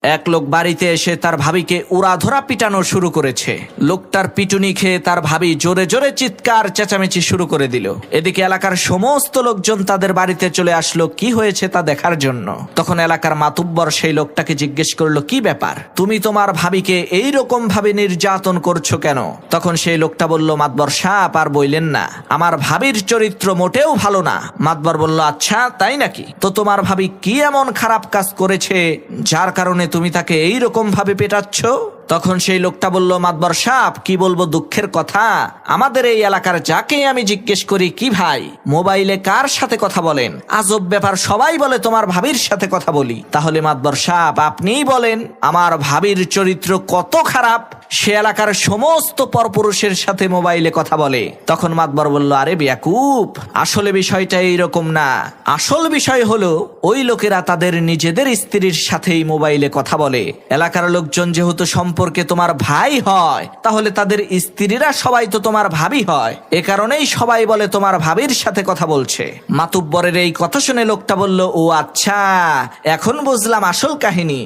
এক লোক বাড়িতে এসে তার ভাবিকে উড়াধরা পিটানো শুরু করেছে। লোকটার পিটুনি খেয়ে তার ভাবি জোরে জোরে চিৎকার চেঁচামেচি শুরু করে দিল। এদিকে এলাকার সমস্ত লোকজন তাদের বাড়িতে চলে আসলো কি হয়েছে তা দেখার জন্য। তখন এলাকার মাতুব্বর সেই লোকটাকে জিজ্ঞেস করলো, কি ব্যাপার, তুমি তোমার ভাবিকে এইরকম ভাবে নির্যাতন করছো কেন? তখন সেই লোকটা বলল, মাতবর সাহেব আর বইলেন না, আমার ভাবির চরিত্র মোটেও ভালো না। মাতবর বলল, আচ্ছা তাই নাকি? তো তোমার ভাবি কি এমন খারাপ কাজ করেছে যার কারণে তুমি তাকে এইরকম ভাবে পেটাচ্ছ? তখন সেই লোকটা বলল, মাতবর সাহেব কি বলবো দুঃখের কথা, আমাদের এই এলাকার যাকেই আমি জিজ্ঞেস করি, কি ভাই মোবাইলে কার সাথে কথা বলেন, আজব ব্যাপার, সবাই বলে তোমার ভাবির সাথে কথা বলি। তাহলে মাতবর সাহেব আপনিই বলেন আমার ভাবির চরিত্র কত খারাপ, সে এলাকার সমস্ত পরপুরুষের সাথে মোবাইলে কথা বলে। তখন মাতবর বলল, আরে বেয়াকুব, আসলে বিষয়টা এইরকম না। আসল বিষয় হলো ওই লোকেরা তাদের নিজেদের স্ত্রীর সাথেই মোবাইলে কথা বলে। এলাকার লোকজন যেহেতু সম্পর্কে তোমার ভাই হয়, তাহলে তাদের স্ত্রীরা সবাই তো তোমার ভাবি হয়, এ কারণেই সবাই বলে তোমার ভাবির সাথে কথা বলছে। মাতুব্বরের এই কথা শুনে লোকটা বলল, ও আচ্ছা, এখন বুঝলাম আসল কাহিনী।